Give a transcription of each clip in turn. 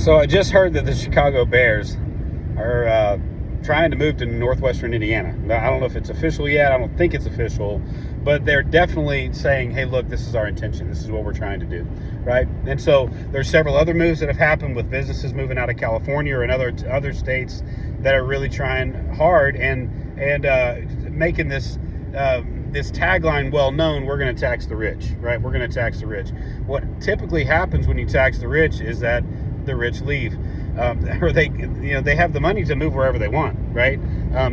So I just heard that the Chicago Bears are trying to move to northwestern Indiana. Now, I don't know if it's official yet. I don't think it's official, but they're definitely saying, hey, look, this is our intention. This is what we're trying to do, right? And so there's several other moves that have happened with businesses moving out of California or in other states that are really trying hard and making this this tagline well known. We're going to tax the rich, right? We're going to tax the rich. What typically happens when you tax the rich is that the rich leave, or they have the money to move wherever they want, right?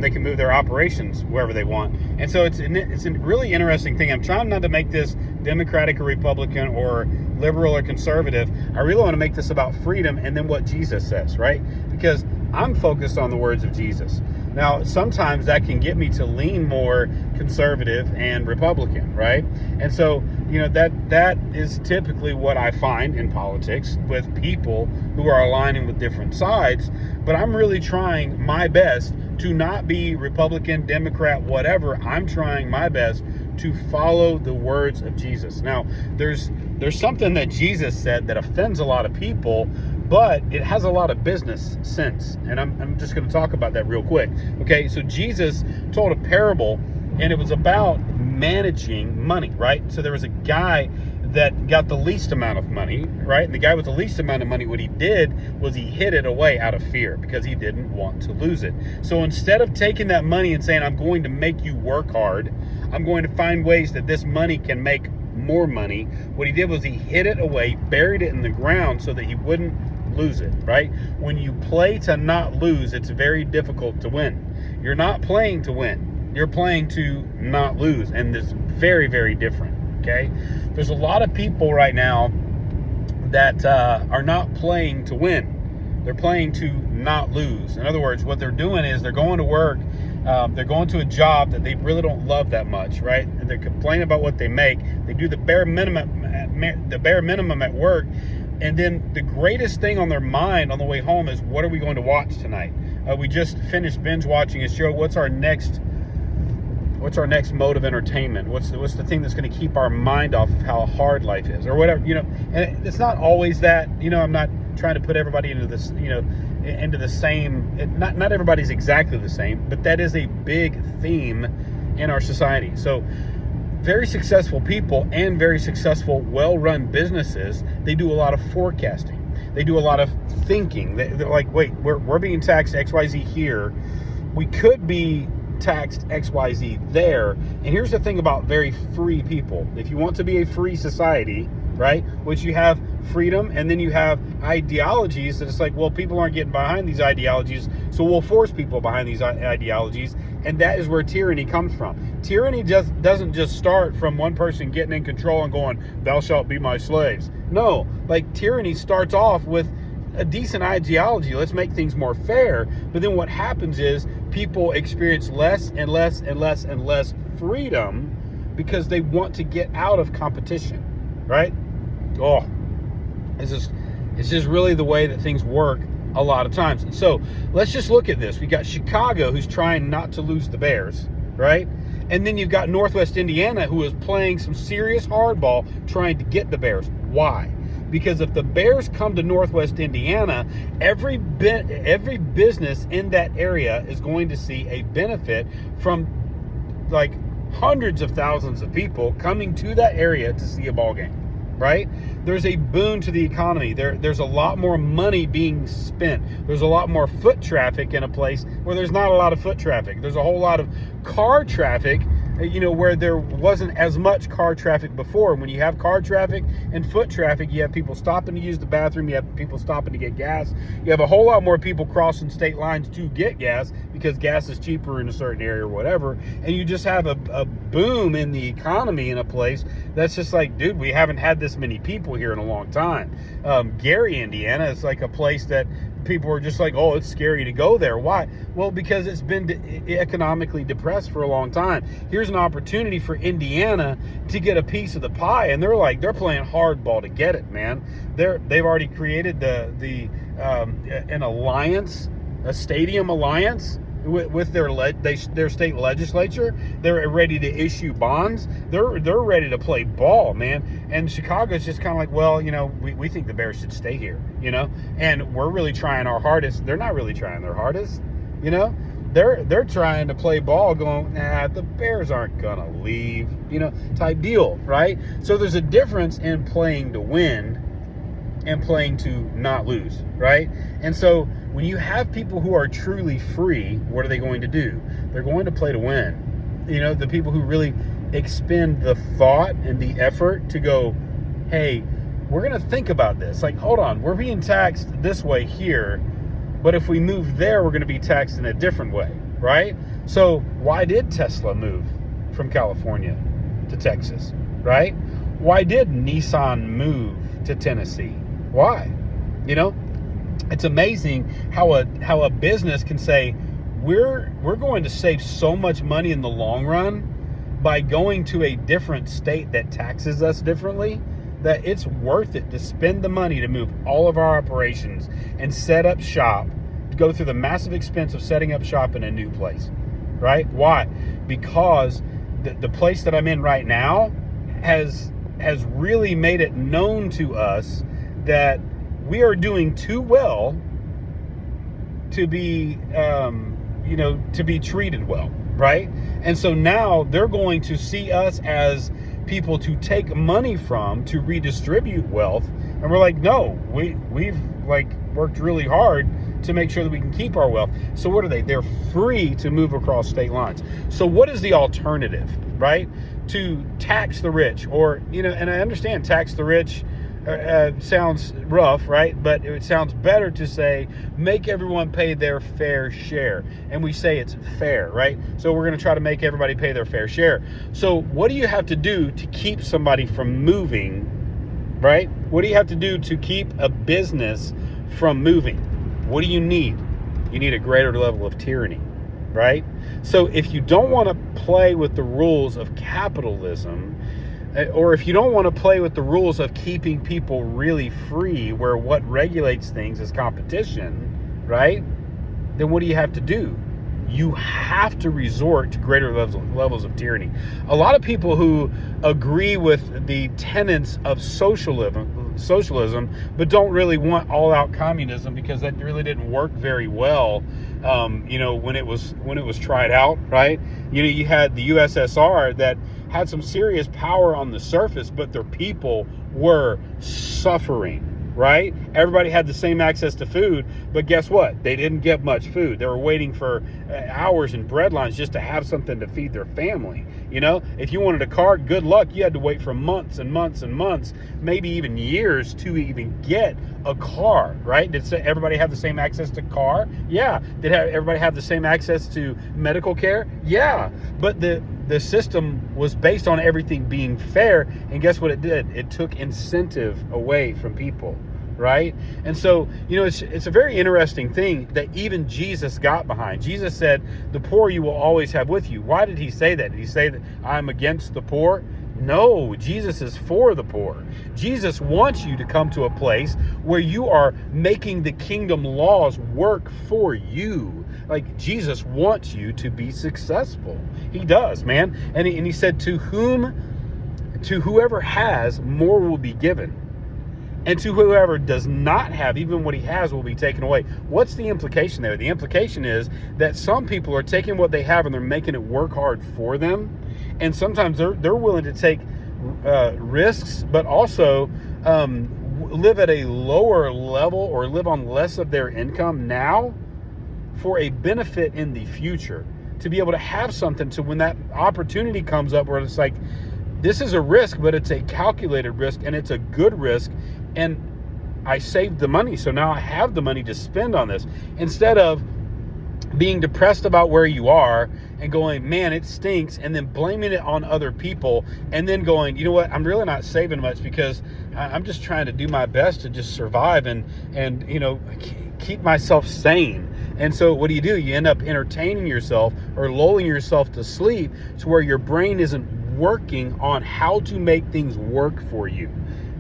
They can move their operations wherever they want, and so it's a really interesting thing. I'm trying not to make this Democratic or Republican or liberal or conservative. I really want to make this about freedom and then what Jesus says, right? Because I'm focused on the words of Jesus. Now, sometimes that can get me to lean more conservative and Republican, right? And so, that is typically what I find in politics with people who are aligning with different sides. But I'm really trying my best to not be Republican, Democrat, whatever. I'm trying my best to follow the words of Jesus. Now, there's something that Jesus said that offends a lot of people, but it has a lot of business sense. And I'm just going to talk about that real quick. Okay, so Jesus told a parable, and it was about managing money, right? So there was a guy that got the least amount of money, right? And the guy with the least amount of money, what he did was he hid it away out of fear because he didn't want to lose it. So instead of taking that money and saying, I'm going to make you work hard, I'm going to find ways that this money can make more money, what he did was he hid it away, buried it in the ground so that he wouldn't lose it, right? When you play to not lose, it's very difficult to win. You're not playing to win. You're playing to not lose, and it's very, very different, okay? There's a lot of people right now that are not playing to win. They're playing to not lose. In other words, what they're doing is they're going to work, they're going to a job that they really don't love that much, right? And they're complaining about what they make. They do the bare minimum at work. And then the greatest thing on their mind on the way home is, what are we going to watch tonight? We just finished binge watching a show. What's our next mode of entertainment? What's the thing that's going to keep our mind off of how hard life is or whatever, and it's not always that, I'm not trying to put everybody into this, into the same, not everybody's exactly the same, but that is a big theme in our society. So very successful people and very successful, well-run businesses, they do a lot of forecasting. They do a lot of thinking. They're like, wait, we're being taxed XYZ here. We could be taxed XYZ there. And here's the thing about very free people. If you want to be a free society, right, which you have freedom, and then you have ideologies that it's like, well, people aren't getting behind these ideologies, so we'll force people behind these ideologies. And that is where tyranny comes from. Tyranny just doesn't just start from one person getting in control and going, thou shalt be my slaves. No, like tyranny starts off with a decent ideology. Let's make things more fair. But then what happens is people experience less and less and less and less freedom because they want to get out of competition, right? Oh, it's just really the way that things work a lot of times. And so let's just look at this. We got Chicago, who's trying not to lose the Bears, right? And then you've got Northwest Indiana, who is playing some serious hardball trying to get the Bears. Why? Because if the Bears come to Northwest Indiana, every business in that area is going to see a benefit from like hundreds of thousands of people coming to that area to see a ball game, right? There's a boon to the economy. There's a lot more money being spent. There's a lot more foot traffic in a place where there's not a lot of foot traffic. There's a whole lot of car traffic, where there wasn't as much car traffic before. When you have car traffic and foot traffic, you have people stopping to use the bathroom. You have people stopping to get gas. You have a whole lot more people crossing state lines to get gas because gas is cheaper in a certain area or whatever. And you just have a boom in the economy in a place that's just like, dude, we haven't had this many people here in a long time. Gary, Indiana is like a place that people are just like, oh, it's scary to go there. Why? Well, because it's been economically depressed for a long time. Here's an opportunity for Indiana to get a piece of the pie, and they're playing hardball to get it, man. They've already created an alliance, a stadium alliance with their state legislature. They're ready to issue bonds. They're ready to play ball, man. And Chicago's just kind of like, well, we think the Bears should stay here, and we're really trying our hardest. They're not really trying their hardest, They're trying to play ball, going, the Bears aren't gonna leave, type deal, right? So there's a difference in playing to win and playing to not lose, right? And so when you have people who are truly free, what are they going to do? They're going to play to win. The people who really expend the thought and the effort to go, hey, we're going to think about this. Like, hold on, we're being taxed this way here, but if we move there, we're going to be taxed in a different way, right? So why did Tesla move from California to Texas, right? Why did Nissan move to Tennessee? Why? It's amazing how a business can say, we're going to save so much money in the long run by going to a different state that taxes us differently, that it's worth it to spend the money to move all of our operations and set up shop, to go through the massive expense of setting up shop in a new place, right? Why? Because the place that I'm in right now has really made it known to us that we are doing too well to be, to be treated well, right? And so now they're going to see us as people to take money from, to redistribute wealth. And we're like, no, we've worked really hard to make sure that we can keep our wealth. So what are they? They're free to move across state lines. So what is the alternative, right? To tax the rich, or, and I understand tax the rich sounds rough, right? But it sounds better to say, make everyone pay their fair share. And we say it's fair, right? So we're going to try to make everybody pay their fair share. So what do you have to do to keep somebody from moving, right? What do you have to do to keep a business from moving? What do you need? You need a greater level of tyranny, right? So if you don't want to play with the rules of capitalism, or if you don't want to play with the rules of keeping people really free, where what regulates things is competition, right? Then what do you have to do? You have to resort to greater levels of tyranny. A lot of people who agree with the tenets of socialism, but don't really want all-out communism, because that really didn't work very well, when it was tried out, right? You had the USSR that had some serious power on the surface, but their people were suffering, right? Everybody had the same access to food, but guess what? They didn't get much food. They were waiting for hours in bread lines just to have something to feed their family. If you wanted a car, good luck. You had to wait for months and months and months, maybe even years, to even get a car, right? Did everybody have the same access to car? Yeah. Did everybody have the same access to medical care? Yeah. But the system was based on everything being fair, and guess what it did? It took incentive away from people, right? And so, it's a very interesting thing that even Jesus got behind. Jesus said, the poor you will always have with you. Why did he say that? Did he say that I'm against the poor? No, Jesus is for the poor. Jesus wants you to come to a place where you are making the kingdom laws work for you. Like, Jesus wants you to be successful. He does, man. And he said, to whoever has, more will be given. And to whoever does not have, even what he has will be taken away. What's the implication there? The implication is that some people are taking what they have and they're making it work hard for them. And sometimes they're willing to take risks, but also live at a lower level, or live on less of their income now, for a benefit in the future, to be able to have something, so when that opportunity comes up where it's like, this is a risk, but it's a calculated risk, and it's a good risk, and I saved the money, so now I have the money to spend on this, instead of being depressed about where you are and going, man, it stinks, and then blaming it on other people, and then going, you know what, I'm really not saving much because I'm just trying to do my best to just survive and keep myself sane. And so what do? You end up entertaining yourself or lulling yourself to sleep to where your brain isn't working on how to make things work for you,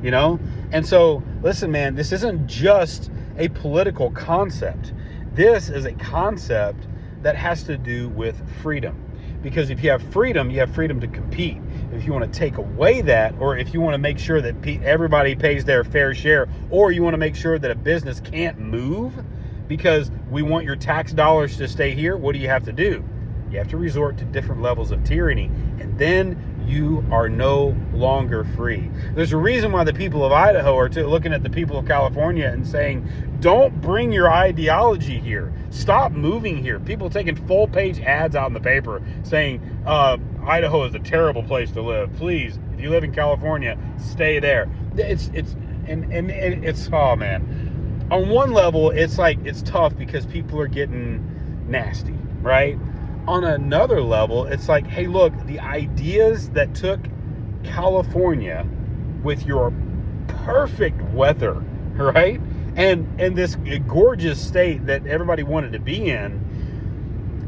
And so, listen, man, this isn't just a political concept. This is a concept that has to do with freedom. Because if you have freedom to compete. If you want to take away that, or if you want to make sure that everybody pays their fair share, or you want to make sure that a business can't move because we want your tax dollars to stay here, what do you have to do? You have to resort to different levels of tyranny, and then you are no longer free. There's a reason why the people of Idaho are looking at the people of California and saying, don't bring your ideology here. Stop moving here. People taking full-page ads out in the paper saying, Idaho is a terrible place to live. Please, if you live in California, stay there. It's oh man. On one level, it's like it's tough because people are getting nasty, right? On another level, it's like, hey, look, the ideas that took California with your perfect weather, right? And this gorgeous state that everybody wanted to be in,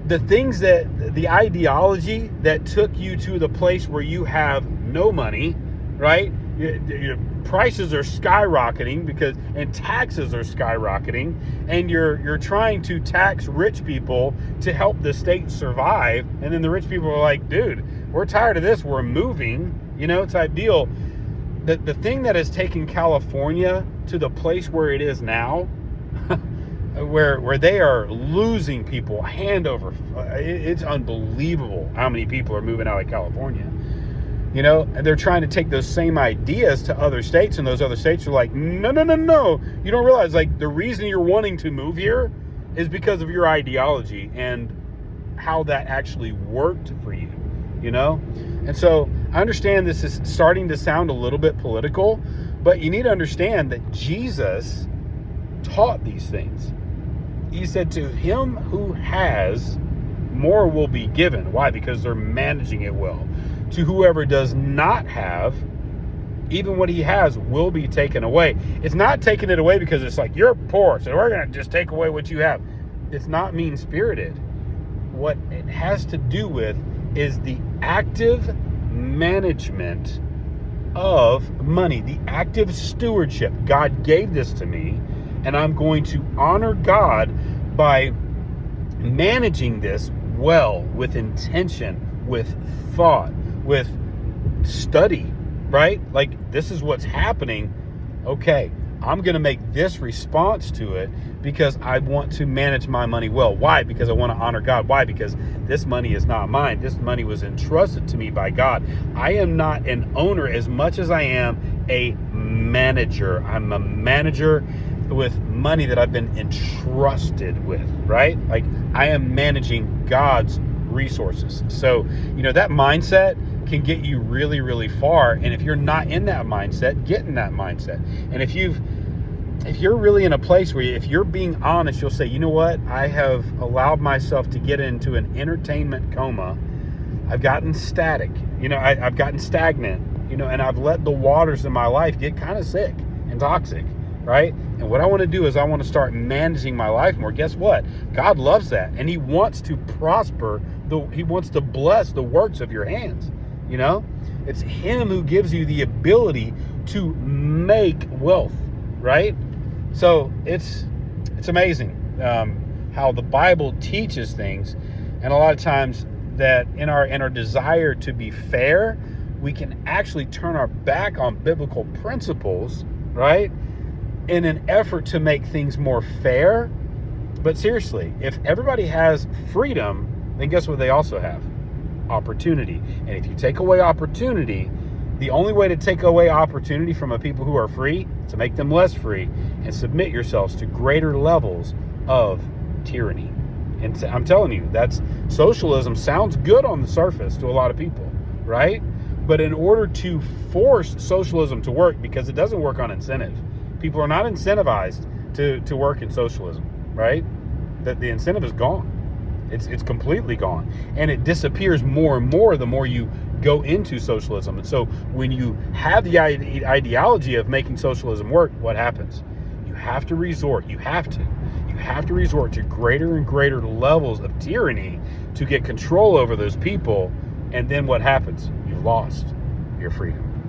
the ideology that took you to the place where you have no money, right? Your prices are skyrocketing and taxes are skyrocketing, and you're trying to tax rich people to help the state survive, and then the rich people are like, dude, we're tired of this, we're moving, type deal. The thing that has taken California to the place where it is now, where they are losing people hand over, it's unbelievable how many people are moving out of California. And they're trying to take those same ideas to other states, and those other states are like, no. You don't realize, like, the reason you're wanting to move here is because of your ideology and how that actually worked for you, And so I understand this is starting to sound a little bit political, but you need to understand that Jesus taught these things. He said, to him who has, more will be given. Why? Because they're managing it well. To whoever does not have, even what he has will be taken away. It's not taking it away because it's like, you're poor, so we're going to just take away what you have. It's not mean-spirited. What it has to do with is the active management of money, the active stewardship. God gave this to me, and I'm going to honor God by managing this well, with intention, with thought, with study, right? Like, this is what's happening. Okay, I'm going to make this response to it because I want to manage my money well. Why? Because I want to honor God. Why? Because this money is not mine. This money was entrusted to me by God. I am not an owner as much as I am a manager. I'm a manager with money that I've been entrusted with, right? Like, I am managing God's resources. So, that mindset can get you really, really far. And if you're not in that mindset, get in that mindset. And if you're really in a place where if you're being honest, you'll say, you know what? I have allowed myself to get into an entertainment coma. I've gotten static. I've gotten stagnant, and I've let the waters in my life get kind of sick and toxic, right? And what I want to do is I want to start managing my life more. Guess what? God loves that. And he wants to prosper. He wants to bless the works of your hands. It's him who gives you the ability to make wealth, right? So it's amazing how the Bible teaches things, and a lot of times that in our desire to be fair, we can actually turn our back on biblical principles, right? In an effort to make things more fair. But seriously, if everybody has freedom, then guess what they also have? Opportunity. And if you take away opportunity, the only way to take away opportunity from a people who are free is to make them less free and submit yourselves to greater levels of tyranny. And I'm telling you, that's socialism. Sounds good on the surface to a lot of people, right? But in order to force socialism to work, because it doesn't work on incentive, people are not incentivized to work in socialism, right? That the incentive is gone. It's completely gone. And it disappears more and more the more you go into socialism. And so when you have the ideology of making socialism work, what happens? You have to resort to greater and greater levels of tyranny to get control over those people. And then what happens? You've lost your freedom.